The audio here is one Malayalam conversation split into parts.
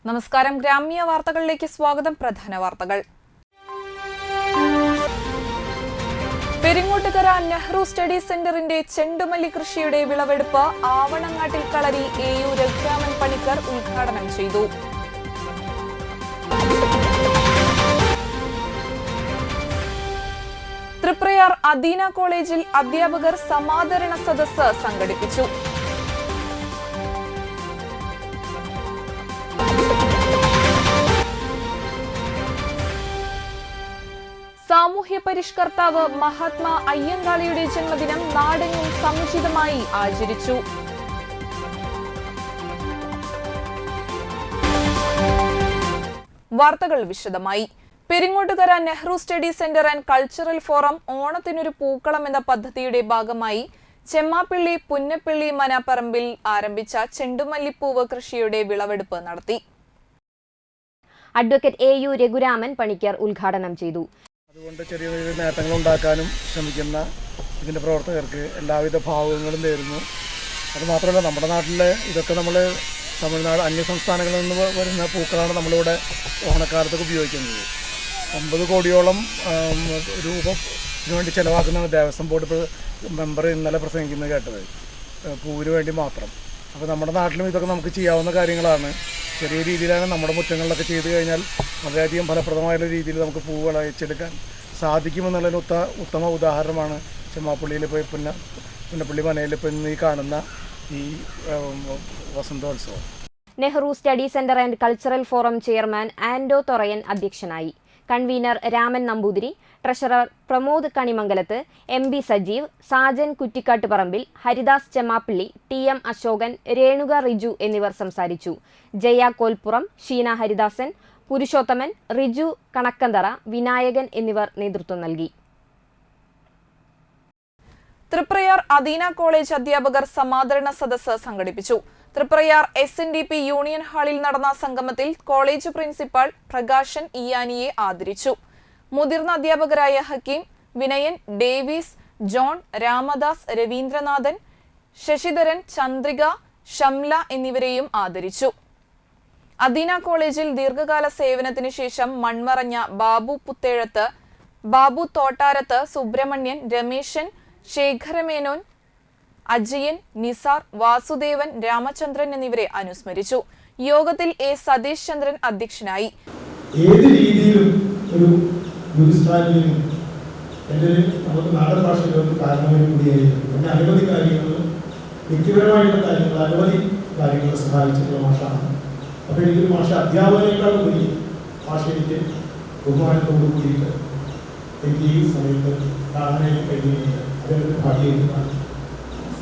നമസ്കാരം. ഗ്രാമീയ വാർത്തകളിലേക്ക് സ്വാഗതം. പ്രധാന വാർത്തകൾ. പെരിങ്ങോട്ടുകര നെഹ്റു സ്റ്റഡി സെന്ററിന്റെ ചെണ്ടുമല്ലി കൃഷിയുടെ വിളവെടുപ്പ് ആവണങ്ങാട്ടിൽ കളരി AU രഘുരാമൻ പണിക്കർ ഉദ്ഘാടനം ചെയ്തു. തൃപ്രയാർ അദീന കോളേജിൽ അധ്യാപകർ സമാദരണ സദസ്സ് സംഘടിപ്പിച്ചു. സാമൂഹ്യ പരിഷ്കർത്താവ് മഹാത്മാ അയ്യങ്കാളിയുടെ ജന്മദിനം നാടെങ്ങും സമുചിതമായി ആചരിച്ചു. വാർത്തകൾ വിശദമായി. Peringottukara Nehru study centre and cultural forum ഓണത്തിനൊരു പൂക്കളം എന്ന പദ്ധതിയുടെ ഭാഗമായി ചെമ്മാപ്പിള്ളി പുന്നപ്പള്ളി മനപ്പറമ്പിൽ ആരംഭിച്ച ചെണ്ടുമല്ലിപ്പൂവ് കൃഷിയുടെ വിളവെടുപ്പ് നടത്തി. അഡ്വക്കേറ്റ് AU രഘുരാമൻ പണിക്കർ ഉദ്ഘാടനം ചെയ്തു. അതുകൊണ്ട് ചെറിയ ചെറിയ നേട്ടങ്ങൾ ഉണ്ടാക്കാനും ശ്രമിക്കുന്ന ഇതിൻ്റെ പ്രവർത്തകർക്ക് എല്ലാവിധ ഭാവുകങ്ങളും നേരുന്നു. അതുമാത്രമല്ല, നമ്മുടെ നാട്ടിൽ ഇതൊക്കെ നമ്മൾ തമിഴ്നാട് അന്യ സംസ്ഥാനങ്ങളിൽ നിന്ന് വരുന്ന പൂക്കളാണ് നമ്മളിവിടെ ഓണക്കാലത്തൊക്കെ ഉപയോഗിക്കുന്നത്. 9 കോടിയോളം രൂപ ഇതിനു വേണ്ടി ചിലവാക്കുന്ന ദേവസ്വം ബോർഡ് മെമ്പർ ഇന്നലെ പ്രസംഗിക്കുന്നത് കേട്ടത്, പൂവിന് വേണ്ടി മാത്രം. അപ്പോൾ നമ്മുടെ നാട്ടിലും ഇതൊക്കെ നമുക്ക് ചെയ്യാവുന്ന കാര്യങ്ങളാണ്. ചെറിയ രീതിയിലാണ് നമ്മുടെ മുറ്റങ്ങളിലൊക്കെ ചെയ്തു കഴിഞ്ഞാൽ വളരെയധികം ഫലപ്രദമായ രീതിയിൽ നമുക്ക് പൂവുകൾ അയച്ചെടുക്കാൻ സാധിക്കുമെന്നുള്ളതിന് ഉത്തമ ഉദാഹരണമാണ് ചെമ്മാപ്പള്ളിയിൽ പോയി പുന്നപ്പള്ളി മനയിൽ ഇപ്പോൾ ഇന്ന് ഈ കാണുന്ന ഈ വസന്തോത്സവം. Nehru study centre and cultural forum chairman Ando Thorayan അധ്യക്ഷനായി. Convener Raman Namboothiri, treasurer Pramod Kanimangalath, MB Sajeev, Sajan Kuttikkattu Parambil, Haridas Chemmappally, TM Ashokan, Renuka Riju എന്നിവർ സംസാരിച്ചു. ജയ കോൽപ്പുറം, ഷീന ഹരിദാസൻ, പുരുഷോത്തമൻ, റിജു കണക്കന്തറ, വിനായകൻ എന്നിവർ നേതൃത്വം നൽകി. തൃപ്രയാർ അദീന കോളേജ് അധ്യാപകർ സമാദരണ സദസ്സ് സംഘടിപ്പിച്ചു. തൃപ്രയാർ SNDP യൂണിയൻ ഹാളിൽ നടന്ന സംഗമത്തിൽ കോളേജ് പ്രിൻസിപ്പാൾ പ്രകാശൻ ഇയാനിയെ ആദരിച്ചു. മുതിർന്ന അധ്യാപകരായ ഹക്കീം, വിനയൻ, ഡേവിസ്, ജോൺ, രാമദാസ്, രവീന്ദ്രനാഥൻ, ശശിധരൻ, ചന്ദ്രിക, ഷംല എന്നിവരെയും ആദരിച്ചു. അദീന കോളേജിൽ ദീർഘകാല സേവനത്തിന് ശേഷം മൺമറഞ്ഞ ബാബു പുത്തേഴത്ത്, ബാബു തോട്ടാരത്ത്, സുബ്രഹ്മണ്യൻ, രമേശൻ, ശേഖരമേനോൻ, അജയൻ, നിസാർ, വാസുദേവൻ, രാമചന്ദ്രൻ എന്നിവരെ അനുസ്മരിച്ചു. യോഗത്തിൽ A സതീഷ് ചന്ദ്രൻ അധ്യക്ഷനായി. ഏത് രീതിയിലും ഒരു ഗുരുസ്ഥാനിലും നമുക്ക് നാടൻ ഭാഷയിലൊരു കാരണമായി കൂടിയായിരുന്നു. പിന്നെ അനവധി കാര്യങ്ങൾ, വ്യക്തിപരമായിട്ടുള്ള കാര്യങ്ങൾ, അനവധി കാര്യങ്ങളെ സഹായിച്ചിട്ടുള്ള മാഷാണ്. അപ്പോൾ എനിക്കൊരു മാഷ അധ്യാപകനേക്കാൾ ഉപരി ഭാഷ എനിക്ക് ബഹുമാനത്തോടു കൂടിയിട്ട് എനിക്ക് ഈ സമയത്ത് കാണാനായിട്ട് കഴിയുന്നുണ്ട്. അതൊരു ഭാഗ്യമാണ്.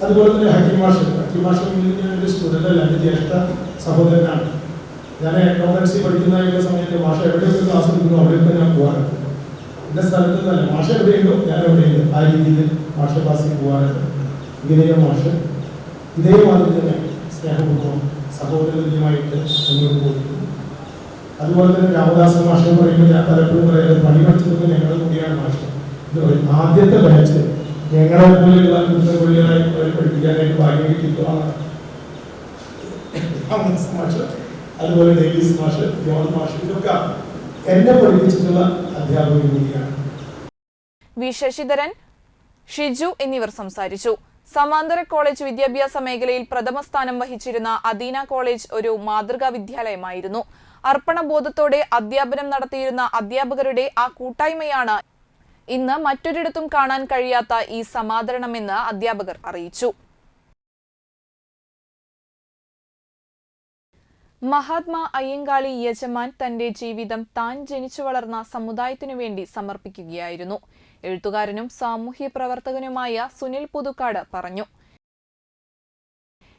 അതുപോലെ തന്നെ ഹക്കീം മാഷ് ഞാനൊരു സ്റ്റുഡൻ്റല്ല, എൻ്റെ ജ്യേഷ്ഠ സഹോദരനാണ്. ഞാൻ അക്കൗണ്ടൻസി പഠിക്കുന്ന സമയത്ത് മാഷ എവിടെയൊക്കെ ക്ലാസ് എടുക്കുന്നു അവിടെയൊക്കെ ഞാൻ പോകാറുണ്ട്. എൻ്റെ സ്ഥലത്ത് നിന്നല്ല, മാഷ എവിടെയുണ്ടോ ഞാൻ എവിടെയുണ്ട്, ആ രീതിയിൽ മാഷ ക്ലാസ്സിൽ പോകാറുണ്ട്. ഇങ്ങനെ മാഷ് ഇതേമാതിരി തന്നെ സ്നേഹപൂർവ്വം സഹോദരതുല്യമായിട്ട് മുന്നോട്ട് പോയിട്ടുണ്ട്. അതുപോലെ തന്നെ രാമദാസ് മാഷ പറയുമ്പോൾ ഞാൻ പലപ്പോഴും പറയുന്നത് പണി പഠിച്ചതൊക്കെ ഞങ്ങളുടെ കൂടിയാണ് മാഷ എന്ന് പറയും. ആദ്യത്തെ ബാച്ച് ഞങ്ങളെ പോലെയുള്ള കുറ്റപള്ളികളായി പഠിപ്പിക്കാനായിട്ട് ഭാഗ്യം കിട്ടിയിട്ടുള്ളതാണ് മാഷ്. അതുപോലെ ഡേവിസ് മാഷ്, ജോൺ മാഷ്, ഇതൊക്കെ എന്നെ പഠിപ്പിച്ചിട്ടുള്ള അധ്യാപകർ കൂടിയാണ്. വി ശശിധരൻ, ഷിജു എന്നിവർ സംസാരിച്ചു. സമാന്തര കോളേജ് വിദ്യാഭ്യാസ മേഖലയിൽ പ്രഥമ സ്ഥാനം വഹിച്ചിരുന്ന അദീന കോളേജ് ഒരു മാതൃകാ വിദ്യാലയമായിരുന്നു. അർപ്പണബോധത്തോടെ അധ്യാപനം നടത്തിയിരുന്ന അധ്യാപകരുടെ ആ കൂട്ടായ്മയാണ് ഇന്ന് മറ്റൊരിടത്തും കാണാൻ കഴിയാത്ത ഈ സമാദരണമെന്ന് അധ്യാപകർ അറിയിച്ചു. മഹാത്മാ അയ്യങ്കാളി യജമാൻ തന്റെ ജീവിതം താൻ ജനിച്ചു വളർന്ന സമുദായത്തിനു വേണ്ടി സമർപ്പിക്കുകയായിരുന്നു. എഴുത്തുകാരനും സാമൂഹ്യ പ്രവർത്തകനുമായ സുനിൽ പുതുക്കാട് പറഞ്ഞു.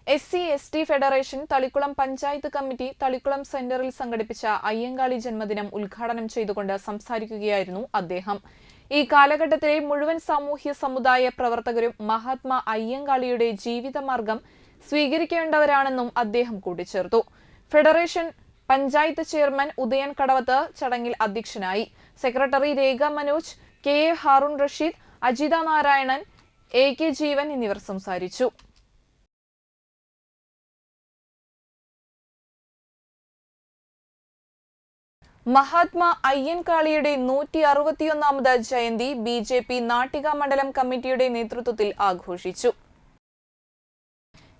SC/ST federation Thalikkulam panchayat committee Thalikkulam സെന്ററിൽ സംഘടിപ്പിച്ച അയ്യങ്കാളി ജന്മദിനം ഉദ്ഘാടനം ചെയ്തുകൊണ്ട് സംസാരിക്കുകയായിരുന്നു അദ്ദേഹം. ഈ കാലഘട്ടത്തിലെ മുഴുവൻ സാമൂഹ്യ സമുദായ പ്രവർത്തകരും മഹാത്മാ അയ്യങ്കാളിയുടെ ജീവിതമാർഗം സ്വീകരിക്കേണ്ടവരാണെന്നും അദ്ദേഹം കൂട്ടിച്ചേർത്തു. ഫെഡറേഷൻ പഞ്ചായത്ത് ചെയർമാൻ ഉദയൻ കടവത്ത് ചടങ്ങിൽ അധ്യക്ഷനായി. സെക്രട്ടറി രേഖ മനോജ്, KA ഹാറൂൺ റഷീദ്, അജിത നാരായണൻ, AK ജീവൻ എന്നിവർ സംസാരിച്ചു. മഹാത്മാ അയ്യൻകാളിയുടെ 161ാമത് ജയന്തി BJP നാട്ടിക മണ്ഡലം കമ്മിറ്റിയുടെ നേതൃത്വത്തിൽ ആഘോഷിച്ചു.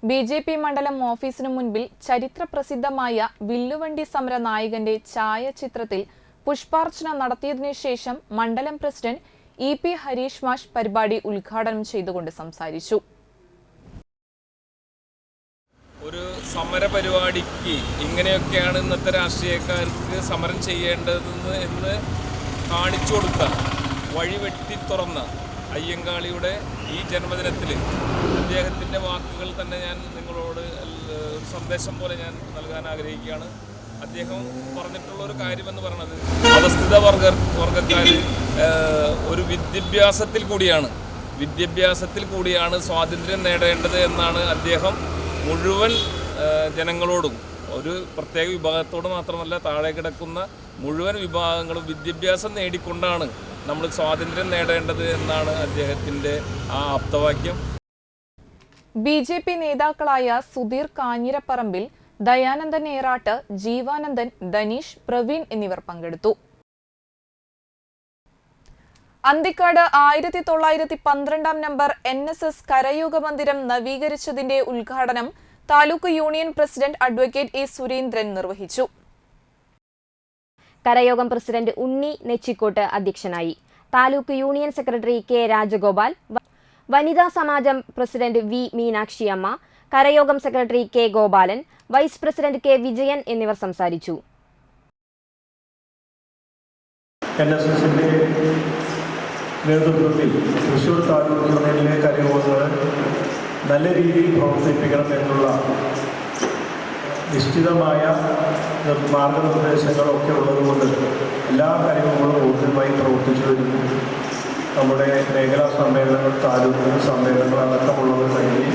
BJP മണ്ഡലം ഓഫീസിനു മുൻപിൽ ചരിത്രപ്രസിദ്ധമായ വില്ലുവണ്ടി സമര നായകന്റെ ഛായാചിത്രത്തിൽ പുഷ്പാർച്ചന നടത്തിയതിനു ശേഷം മണ്ഡലം പ്രസിഡന്റ് EP ഹരീഷ് മാഷ് പരിപാടി ഉദ്ഘാടനം ചെയ്തുകൊണ്ട് സംസാരിച്ചു. ഒരു സമര പരിപാടിക്ക് ഇങ്ങനെയൊക്കെയാണ് ഇന്നത്തെ രാഷ്ട്രീയക്കാർക്ക് സമരം ചെയ്യേണ്ടതെന്ന് എന്ന് കാണിച്ചു കൊടുത്ത വഴി വെട്ടി തുറന്ന അയ്യങ്കാളിയുടെ ഈ ജന്മദിനത്തിൽ അദ്ദേഹത്തിൻ്റെ വാക്കുകൾ തന്നെ ഞാൻ നിങ്ങളോട് ഒരു സന്ദേശം പോലെ ഞാൻ നൽകാൻ ആഗ്രഹിക്കുകയാണ്. അദ്ദേഹം പറഞ്ഞിട്ടുള്ള ഒരു കാര്യമെന്ന് പറയുന്നത് അധസ്ഥിത വർഗക്കാർ ഒരു വിദ്യാഭ്യാസത്തിൽ കൂടിയാണ് സ്വാതന്ത്ര്യം നേടേണ്ടത് എന്നാണ് അദ്ദേഹം മുഴുവൻ ജനങ്ങളോടും, ഒരു പ്രത്യേക വിഭാഗത്തോട് മാത്രമല്ല താഴെ കിടക്കുന്ന മുഴുവൻ വിഭാഗങ്ങളും വിദ്യാഭ്യാസം നേടിക്കൊണ്ടാണ് നമ്മൾ സ്വാതന്ത്ര്യം നേടേണ്ടത് എന്നാണ് അദ്ദേഹത്തിൻ്റെ ആ ആപ്തവാക്യം. BJP നേതാക്കളായ സുധീർ കാഞ്ഞിരപ്പറമ്പിൽ, ദയാനന്ദൻ ഏറാട്ട്, ജീവാനന്ദൻ, ധനീഷ്, പ്രവീൺ എന്നിവർ പങ്കെടുത്തു. അന്തിക്കാട് 1912 നമ്പർ NSS കരയോഗ മന്ദിരം നവീകരിച്ചതിന്റെ ഉദ്ഘാടനം taluk union president advocate A. Surendran നിർവഹിച്ചു. കരയോഗം പ്രസിഡന്റ് ഉണ്ണി നെച്ചിക്കോട്ട് അധ്യക്ഷനായി. Taluk union secretary K. Rajagopal, വനിതാ സമാജം പ്രസിഡന്റ് V. മീനാക്ഷിയമ്മ, കരയോഗം secretary K. Gopalan, vice president K. Vijayan എന്നിവർ സംസാരിച്ചു. നേതൃത്വത്തിൽ തൃശ്ശൂർ താലൂക്ക് യൂണിയനിലെ കരയോഗങ്ങൾ നല്ല രീതിയിൽ പ്രവർത്തിപ്പിക്കണം എന്നുള്ള നിശ്ചിതമായ മാർഗനിർദ്ദേശങ്ങളൊക്കെ ഉള്ളതുകൊണ്ട് എല്ലാ കാര്യങ്ങളും ഊർജ്ജമായി പ്രവർത്തിച്ചു വരുന്നു. നമ്മുടെ മേഖലാ സമ്മേളനങ്ങൾ, താലൂക്ക് സമ്മേളനങ്ങൾ അടക്കമുള്ളവർ കഴിഞ്ഞ്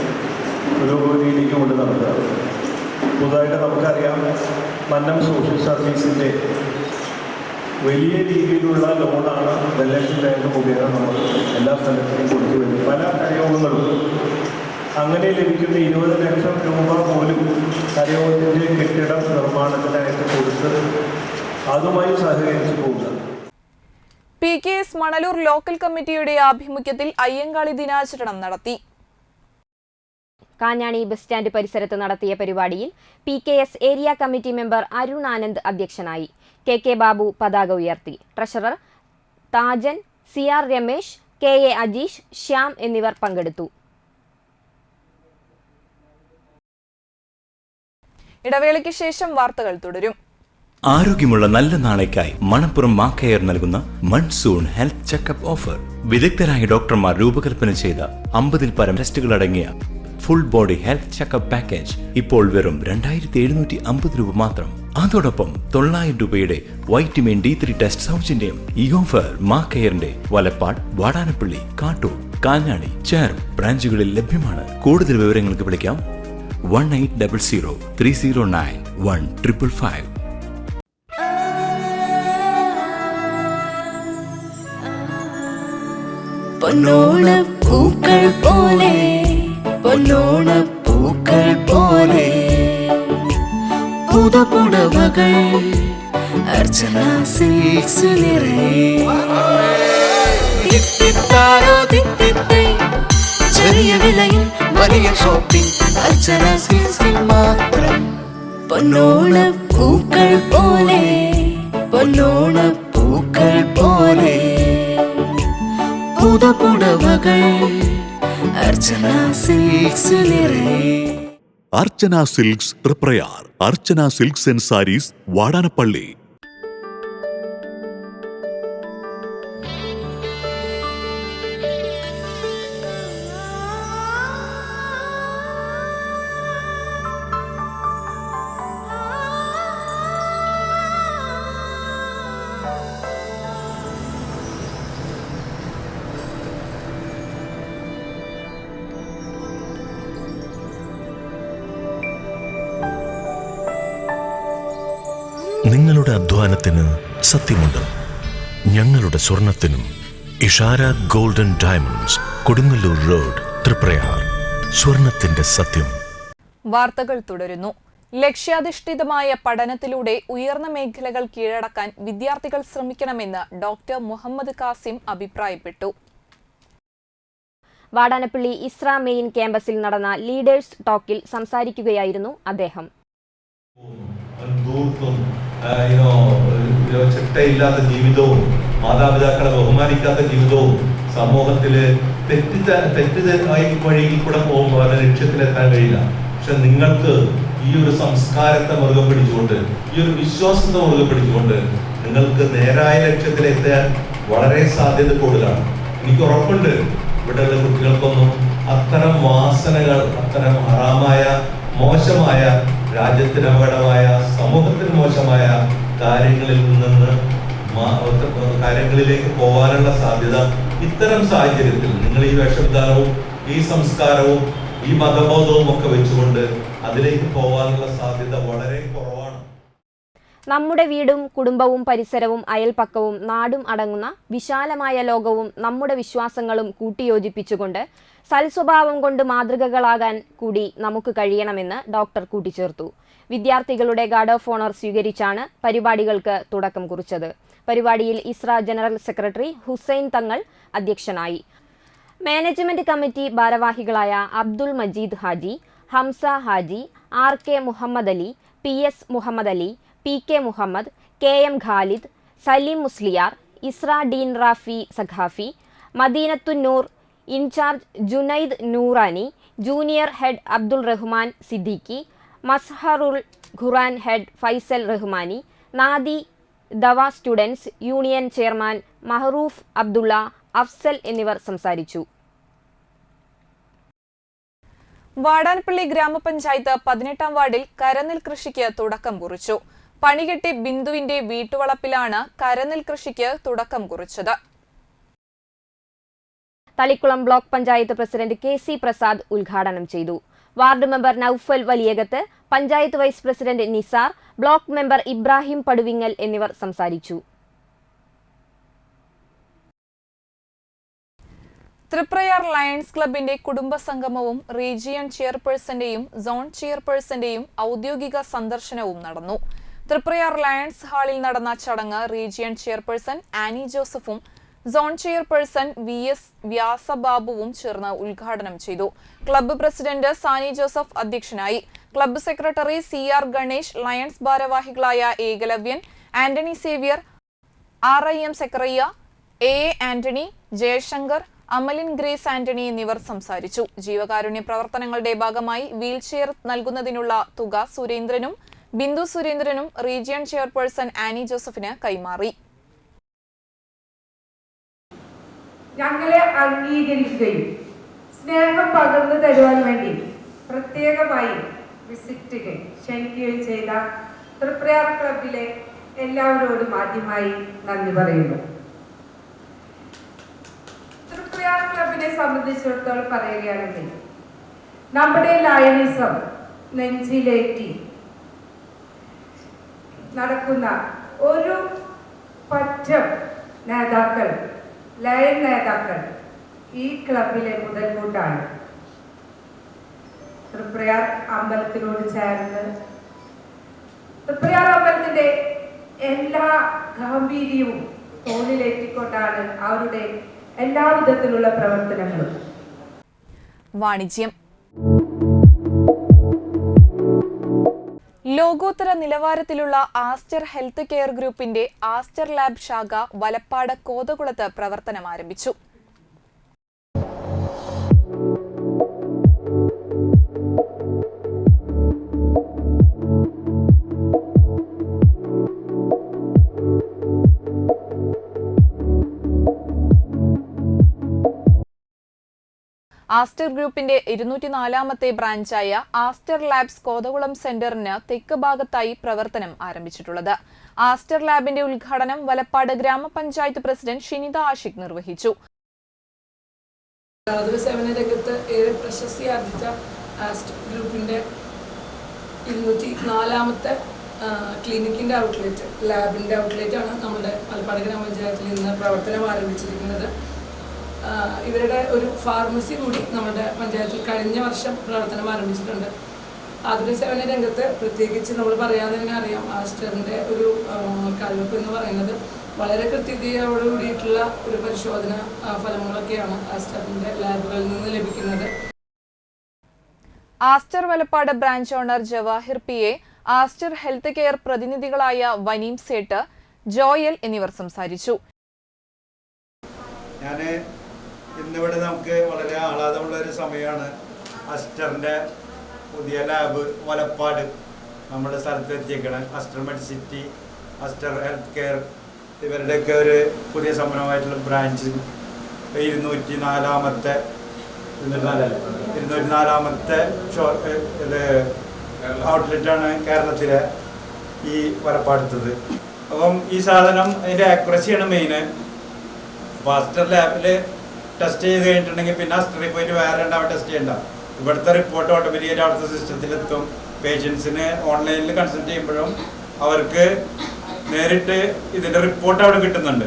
പുരോഗതിയിലേക്ക് കൊണ്ട് നടക്കുക. പുതുതായിട്ട് നമുക്കറിയാം, മന്നം സോഷ്യൽ സർവീസിൻ്റെ വലിയ രീതിയിലുള്ള ലോണാണ് ധനലക്ഷ്മി ബാങ്ക് മുഖേന നമ്മൾ എല്ലാ സ്ഥലത്തിനും കൊടുത്തു വരുന്നത്. പല കരയോഗങ്ങളും അങ്ങനെ ലഭിക്കുന്ന 20 ലക്ഷം രൂപ പോലും കരയോഗത്തിൻ്റെ കെട്ടിടം നിർമ്മാണത്തിനായിട്ട് കൊടുത്ത് അതുമായി സഹകരിച്ചു പോകുക. PKS മണലൂർ ലോക്കൽ കമ്മിറ്റിയുടെ ആഭിമുഖ്യത്തിൽ അയ്യങ്കാളി ദിനാചരണം നടത്തി. കാഞ്ഞാണി ബസ് സ്റ്റാൻഡ് പരിസരത്ത് നടത്തിയ പരിപാടിയിൽ PKS area committee member Arun Anand അധ്യക്ഷനായി. KK ബാബു പതാക ഉയർത്തി. Treasurer Thajan, CR Ramesh, KA Ajeesh, Shyam എന്നിവർ പങ്കെടുത്തു. ഇടവേളയ്ക്ക് ശേഷം വാർത്തകൾ തുടരും. ആരോഗ്യമുള്ള നല്ല നാളേക്കായി മണപ്പുറം മാക്കെയർ നൽകുന്ന മൺസൂൺ ഹെൽത്ത് ചെക്കപ്പ് ഓഫർ. വിദഗ്ധരായ ഡോക്ടർമാർ രൂപകൽപ്പന ചെയ്ത 50-ൽ പരം ടെസ്റ്റുകൾ അടങ്ങിയ full body health checkup package ഇപ്പോൾ വെറും 2750 രൂപ മാത്രം. അതോടൊപ്പം 900 രൂപയുടെ വൈറ്റമിൻ D3 ടെസ്റ്റ് സൗജന്യം. ഈ ഓഫർ മാക്കെയറിന്റെ വലപ്പാട്, വാടാനപ്പള്ളി, കാട്ടൂർ, കാഞ്ഞാണി, ചേർപ്പ് ബ്രാഞ്ചുകളിൽ ലഭ്യമാണ്. കൂടുതൽ വിവരങ്ങൾക്ക് വിളിക്കാം 1800 309 1555. പൊന്നോണപ്പൂക്കൾ പോലെ പൊന്നോണപ്പൂക്കൾ പോലെ പുതുപുടവകൾ അർച്ചന സിൽക്സ് ചെറിയ വിലയിൽ വലിയ ഷോപ്പിംഗ് അർച്ചന സിൽക്സിൽ മാത്രം. പൊന്നോണപ്പൂക്കൾ പോലെ പൊന്നോണപ്പൂക്കൾ പോലെ പുതുപുടവകൾ Archana silks Archana silks Triprayar. Archana silks and saris Vadanappally. നിങ്ങളുടെ അധ്വാനത്തിന് സത്യമുണ്ട്. ഞങ്ങളുടെ സ്വർണത്തിനും. Ishara golden diamonds, Kodungallur road, Triprayar. സ്വർണത്തിന്റെ സത്യം. വാർത്തകൾ തുടരുന്നു. ലക്ഷ്യാധിഷ്ഠിതമായ പഠനത്തിലൂടെ ഉയർന്ന മേഖലകൾ കീഴടക്കാൻ വിദ്യാർത്ഥികൾ ശ്രമിക്കണമെന്ന് ഡോക്ടർ മുഹമ്മദ് കാസിം അഭിപ്രായപ്പെട്ടു. വാടാനപ്പള്ളി ഇസ്ര മെയിൻ ക്യാമ്പസിൽ നടന്ന ലീഡേഴ്സ് ടോക്കിൽ സംസാരിക്കുകയായിരുന്നു അദ്ദേഹം. ചിട്ടയില്ലാത്ത ജീവിതവും മാതാപിതാക്കളെ ബഹുമാനിക്കാത്ത ജീവിതവും സമൂഹത്തില് തെറ്റുതായി വഴിയിൽ കൂടെ പോകുമ്പോൾ അവരുടെ ലക്ഷ്യത്തിലെത്താൻ കഴിയില്ല. പക്ഷെ നിങ്ങൾക്ക് ഈ ഒരു സംസ്കാരത്തെ മുറുകെ പിടിച്ചുകൊണ്ട്, ഈ ഒരു വിശ്വാസത്തെ മുറുകെ പിടിച്ചുകൊണ്ട് നിങ്ങൾക്ക് നേരായ ലക്ഷ്യത്തിലെത്താൻ വളരെ സാധ്യത കൂടുതലാണ്. എനിക്ക് ഉറപ്പുണ്ട് ഇവിടെയുള്ള കുട്ടികൾക്കൊന്നും അത്തരം വാസനകൾ, അത്തരം ഹറാമായ മോശമായ രാജ്യത്തിന് അപകടമായ സമൂഹത്തിന് മോശമായ കാര്യങ്ങളിലേക്ക് പോകാനുള്ള സാധ്യത ഇത്തരം സാഹചര്യത്തിൽ നിങ്ങൾ ഈ വേഷവിധാനവും ഈ സംസ്കാരവും ഈ മതബോധവും ഒക്കെ വെച്ചുകൊണ്ട് അതിലേക്ക് പോകാനുള്ള സാധ്യത വളരെ കുറവാണ്. നമ്മുടെ വീടും കുടുംബവും പരിസരവും അയൽപക്കവും നാടും അടങ്ങുന്ന വിശാലമായ ലോകവും നമ്മുടെ വിശ്വാസങ്ങളും കൂട്ടിയോജിപ്പിച്ചുകൊണ്ട് സൽസ്വഭാവം കൊണ്ട് മാതൃകകളാകാൻ കൂടി നമുക്ക് കഴിയണമെന്ന് ഡോക്ടർ കൂട്ടിച്ചേർത്തു. വിദ്യാർത്ഥികളുടെ ഗാർഡ് ഓഫ് ഓണർ സ്വീകരിച്ചാണ് പരിപാടികൾക്ക് തുടക്കം കുറിച്ചത്. പരിപാടിയിൽ ഇസ്ര ജനറൽ സെക്രട്ടറി ഹുസൈൻ തങ്ങൾ അധ്യക്ഷനായി. മാനേജ്മെന്റ് കമ്മിറ്റി ഭാരവാഹികളായ Abdul Majeed Haji, Hamza Haji, RK Muhammad Ali, PS Muhammad Ali, PK Muhammad, KM Khalid, Saleem Musliyar, Isra Deen Rafi Saqafi, Madeenathunnoor incharge Junaid Noorani, junior head Abdul Rahman Siddiqui, Mazharul Quran head Faisal Rahmani, Nadi Dawa students union chairman Mahroof Abdullah, Afsal എന്നിവർ സംസാരിച്ചു. വാടാനപ്പള്ളി ഗ്രാമപഞ്ചായത്ത് 18-ാം വാർഡിൽ കരനെൽ കൃഷിക്ക് തുടക്കം കുറിച്ചു. പണികെട്ടി ബിന്ദുവിന്റെ വീട്ടുവളപ്പിലാണ് കരനെൽ കൃഷിക്ക് തുടക്കം കുറിച്ചത്. Thalikkulam block panchayat president KC Prasad ഉദ്ഘാടനം ചെയ്തു. Ward member Naufal Valiyakath, panchayat vice president Nisar, block member Ibrahim Paduvingal എന്നിവർ സംസാരിച്ചു. തൃപ്രയാർ ലയൺസ് ക്ലബിന്റെ കുടുംബസംഗമവും റീജിയൺ ചെയർപേഴ്സന്റെയും സോൺ ചെയർപേഴ്സന്റെയും ഔദ്യോഗിക സന്ദർശനവും നടന്നു. തൃപ്രയാർ ലയൺസ് ഹാളിൽ നടന്ന ചടങ്ങ് റീജിയൺ ചെയർപേഴ്സൺ ആനി ജോസഫും സോൺ ചെയർപേഴ്സൺ VS വ്യാസബാബുവും ചേർന്ന് ഉദ്ഘാടനം ചെയ്തു. ക്ലബ്ബ് പ്രസിഡന്റ് സാനി ജോസഫ് അധ്യക്ഷനായി. Club secretary CR Ganesh, lions ഭാരവാഹികളായ ഏകലവ്യൻ, ആന്റണി സേവ്യർ, RIM സെക്രയ്യ, AA ആന്റണി, ജയശങ്കർ, അമലിൻ ഗ്രേസ് ആന്റണി എന്നിവർ സംസാരിച്ചു. ജീവകാരുണ്യ പ്രവർത്തനങ്ങളുടെ ഭാഗമായി വീൽചെയർ നൽകുന്നതിനുള്ള തുക സുരേന്ദ്രനും ബിന്ദു സുരേന്ദ്രനും റീജിയൺ ചെയർപേഴ്സൺ ആനി ജോസഫിന് കൈമാറി. ഞങ്ങളെ അംഗീകരിക്കുകയും സ്നേഹം പകർന്നു തരുവാൻ വേണ്ടി പ്രത്യേകമായി വിസിറ്റ് ക്ഷണിക്കുകയും ചെയ്ത തൃപ്രയാർ ക്ലബിലെ എല്ലാവരോടും ആദ്യമായി നന്ദി പറയുന്നു. തൃപ്രയാർ ക്ലബിനെ സംബന്ധിച്ചിടത്തോളം പറയുകയാണെങ്കിൽ നമ്മുടെ ലയണിസം നെഞ്ചിലേറ്റി നടക്കുന്ന ഒരു പറ്റം നേതാക്കൾ, ലയൺ നേതാക്കൾ ഈ ക്ലബിലെ മുതൽകൂട്ടാണ്. തൃപ്രയാർ അമ്പലത്തിനോട് ചേർന്ന് തൃപ്രയാർ അമ്പലത്തിന്റെ എല്ലാ ഗാംഭീര്യവും തോളിലേറ്റിക്കൊണ്ടാണ് അവരുടെ എല്ലാ വിധത്തിലുള്ള പ്രവർത്തനങ്ങളും. വാണിജ്യം. ലോകോത്തര നിലവാരത്തിലുള്ള ആസ്റ്റർ ഹെൽത്ത് കെയർ ഗ്രൂപ്പിന്റെ ആസ്റ്റർ ലാബ് ശാഖ വലപ്പാട് കോതകുളത്ത് പ്രവർത്തനം ആരംഭിച്ചു. ആസ്റ്റർ ഗ്രൂപ്പിന്റെ 204-ാമത്തെ ബ്രാഞ്ചായ ആസ്റ്റർ ലാബ്സ് കോതകുളം സെന്ററിന് തെക്ക് ഭാഗത്തായി പ്രവർത്തനം ആരംഭിച്ചിട്ടുള്ളത്. ആസ്റ്റർ ലാബിന്റെ ഉദ്ഘാടനം വലപ്പാട് ഗ്രാമപഞ്ചായത്ത് പ്രസിഡന്റ് ഷിനിത ആഷിഖ് നിർവഹിച്ചു. സേവന രംഗത്ത് ഏറെ പ്രശസ്തി ആർജിച്ച ആസ്റ്റർ ഗ്രൂപ്പിന്റെ 204-ാമത്തെ ക്ലിനിക്കിന്റെ ഔട്ട്ലെറ്റ്, ലാബിന്റെ ഔട്ട്ലെറ്റ് ആണ് നമ്മുടെ വലപ്പാട് ഗ്രാമപഞ്ചായത്തിൽ ഇന്ന് പ്രവർത്തനം ആരംഭിച്ചിരിക്കുന്നത്. ഇവരുടെ ഒരു ഫാർമസി കൂടി നമ്മുടെ പഞ്ചായത്തിൽ കഴിഞ്ഞ വർഷം പ്രവർത്തനം ആരംഭിച്ചിട്ടുണ്ട്. ആതുര സേവന രംഗത്ത് പ്രത്യേകിച്ച് നമ്മൾ പറയാതെ തന്നെ അറിയാം, ആസ്റ്ററിൻ്റെ ഒരു കഴിവ് എന്ന് പറയുന്നത് വളരെ കൃത്യതയോട് കൂടിയിട്ടുള്ള ഒരു പരിശോധന ഫലങ്ങളൊക്കെയാണ് ആസ്റ്ററിൻ്റെ ലാബുകളിൽ നിന്ന് ലഭിക്കുന്നത്. Aster Valappad branch owner Jawahir PA, Aster health care പ്രതിനിധികളായ വനീം സേട്ട്, ജോയൽ എന്നിവർ സംസാരിച്ചു. ഞാൻ ഇന്നിവിടെ നമുക്ക് വളരെ ആഹ്ലാദമുള്ള ഒരു സമയമാണ്. ആസ്റ്ററിൻ്റെ പുതിയ ലാബ് വലപ്പാട് നമ്മുടെ സ്ഥലത്ത് എത്തിയേക്കണം. Aster Medicity, Aster health care ഇവരുടെയൊക്കെ ഒരു പുതിയ സംരംഭമായിട്ടുള്ള ബ്രാഞ്ച് 204ാമത്തെ ഔട്ട്ലെറ്റാണ് കേരളത്തിലെ ഈ വലപ്പാടുത്തത്. അപ്പം ഈ സാധനം അതിൻ്റെ ആക്യുറസിയാണ് മെയിന്. അപ്പോൾ ആസ്റ്റർ ലാബിൽ ടെസ്റ്റ് ചെയ്ത് കഴിഞ്ഞിട്ടുണ്ടെങ്കിൽ പിന്നെ ആസ്റ്ററിൽ പോയിട്ട് വേറെ രണ്ടാമത് ടെസ്റ്റ് ചെയ്യണ്ട. ഇവിടുത്തെ റിപ്പോർട്ട് ഓട്ടോമാറ്റിക്കായിട്ട് അവിടുത്തെ സിസ്റ്റത്തിലെത്തും. പേഷ്യൻസിന് ഓൺലൈനിൽ കൺസൾട്ട് ചെയ്യുമ്പോഴും അവർക്ക് നേരിട്ട് ഇതിൻ്റെ റിപ്പോർട്ട് അവിടെ കിട്ടുന്നുണ്ട്.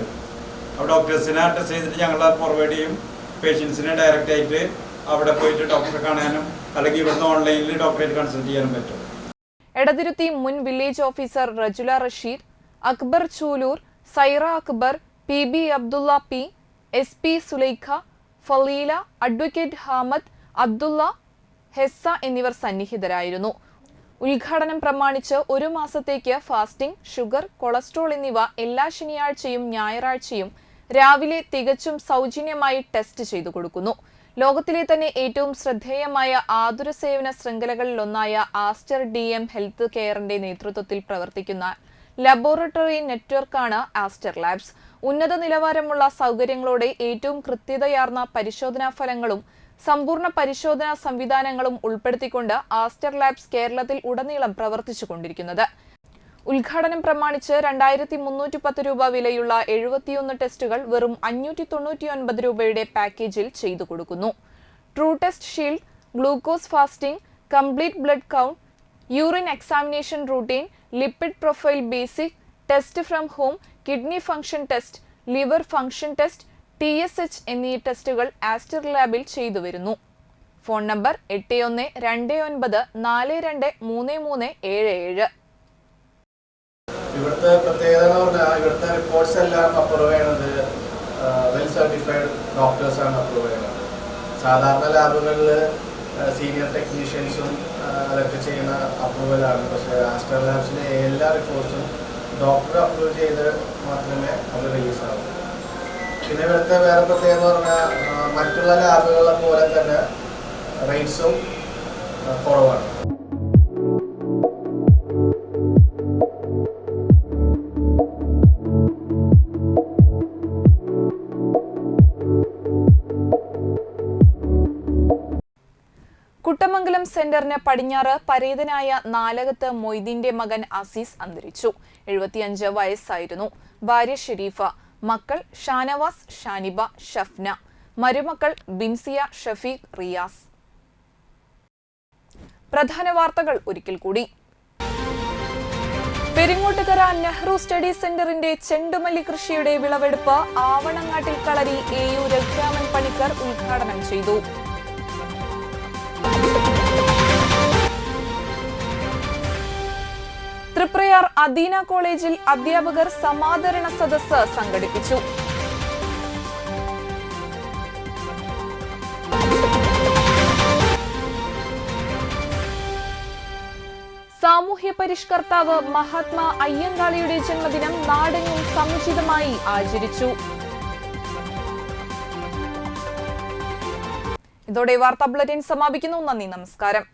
അവിടെ ഡോക്ടേഴ്സിനെ ടെസ്റ്റ് ചെയ്തിട്ട് ഞങ്ങൾ ഫോർവേഡ് ചെയ്യും. പേഷ്യൻസിനെ ഡയറക്റ്റ് ആയിട്ട് അവിടെ പോയിട്ട് ഡോക്ടറെ കാണാനും അല്ലെങ്കിൽ ഇവിടുന്ന് ഓൺലൈനിൽ ഡോക്ടറായിട്ട് കൺസൾട്ട് ചെയ്യാനും പറ്റും. എടതിരുത്തി മുൻ village officer Rajula Rasheed, Akbar Chooloor, Saira Akbar, PB Abdullah P, SP Sulaikha, Faleela, advocate Hamad, Abdullah, Hessa എന്നിവർ സന്നിഹിതരായിരുന്നു. ഉദ്ഘാടനം പ്രമാണിച്ച് 1 മാസത്തേക്ക് ഫാസ്റ്റിംഗ്, ഷുഗർ, കൊളസ്ട്രോൾ എന്നിവ എല്ലാ ശനിയാഴ്ചയും ഞായറാഴ്ചയും രാവിലെ തികച്ചും സൗജന്യമായി ടെസ്റ്റ് ചെയ്തു കൊടുക്കുന്നു. ലോകത്തിലെ തന്നെ ഏറ്റവും ശ്രദ്ധേയമായ ആതുര സേവന ശൃംഖലകളിലൊന്നായ ആസ്റ്റർ DM ഹെൽത്ത് കെയറിന്റെ നേതൃത്വത്തിൽ പ്രവർത്തിക്കുന്ന ലബോറട്ടറി നെറ്റ്വർക്കാണ് ആസ്റ്റർ ലാബ്സ്. ഉന്നത നിലവാരമുള്ള സൗകര്യങ്ങളോടെ ഏറ്റവും കൃത്യതയാർന്ന പരിശോധനാ ഫലങ്ങളും സമ്പൂർണ്ണ പരിശോധനാ സംവിധാനങ്ങളും ഉൾപ്പെടുത്തിക്കൊണ്ട് ആസ്റ്റർ ലാബ്സ് കേരളത്തിൽ ഉടനീളം പ്രവർത്തിച്ചുകൊണ്ടിരിക്കുന്നത്. ഉദ്ഘാടനം പ്രമാണിച്ച് 2310 രൂപ വിലയുള്ള 71 ടെസ്റ്റുകൾ വെറും 599 രൂപയുടെ പാക്കേജിൽ ചെയ്തു കൊടുക്കുന്നു. True test shield, glucose fasting, complete blood count, urine examination routine, lipid profile basic, test from home, kidney function test, liver function test, TSH എന്നീ ടെസ്റ്റുകൾ ആസ്റ്റർ ലാബിൽ ചെയ്തു വരുന്നു. Phone number 8129423377. ഇവിടുത്തെ പ്രത്യേകത എന്ന് പറഞ്ഞാൽ ഇവിടുത്തെ റിപ്പോർട്ട്സ് എല്ലാം അപ്രൂവ് ചെയ്യുന്നത് വെൽ സർട്ടിഫൈഡ് ഡോക്ടേഴ്സാണ് അപ്രൂവ് ചെയ്യുന്നത്. സാധാരണ ലാബുകളിൽ സീനിയർ ടെക്നീഷ്യൻസും അതൊക്കെ ചെയ്യുന്ന അപ്രൂവലാണ്. പക്ഷേ ആസ്റ്റർ ലാബ്സിലെ എല്ലാ റിപ്പോർട്ട്സും ഡോക്ടർ അപ്രൂവ് ചെയ്ത് മാത്രമേ അത് റിലീസാകൂ. പിന്നെ ഇവിടുത്തെ വേറെ പ്രത്യേകത എന്ന് പറഞ്ഞാൽ മറ്റുള്ള ലാബുകളെ പോലെ തന്നെ റേറ്റ്സും കുറവാണ്. കുട്ടമംഗലം സെന്ററിന് പടിഞ്ഞാറ് പരേതനായ നാലകത്ത് മൊയ്തീന്റെ മകൻ അസീസ് അന്തരിച്ചു. 75 വയസ്സായിരുന്നു. ഭാര്യ ഷെരീഫ, മക്കൾ ഷാനവാസ്, ഷാനിബ, ഷഫ്ന, മരുമക്കൾ ബിൻസിയ, ഷഫീഖ്, റിയാസ്. പ്രധാന വാർത്തകൾ ഒരിക്കൽ കൂടി. പെരിങ്ങോട്ടുകര നെഹ്റു സ്റ്റഡി സെന്ററിന്റെ ചെണ്ടുമല്ലി കൃഷിയുടെ വിളവെടുപ്പ് ആവണങ്ങാട്ടിൽ കളരി AU രഘുരാമൻ പണിക്കർ ഉദ്ഘാടനം ചെയ്തു. തൃപ്രയാർ അദീന കോളേജിൽ അധ്യാപകർ സമാദരണ സദസ്സ് സംഘടിപ്പിച്ചു. സാമൂഹ്യ പരിഷ്കർത്താവ് മഹാത്മാ അയ്യങ്കാളിയുടെ ജന്മദിനം നാടെങ്ങും സമുചിതമായി ആചരിച്ചു. ഇതോടെ വാർത്താ ബുള്ളറ്റിൻ സമാപിക്കുന്നു. നന്ദി, നമസ്കാരം.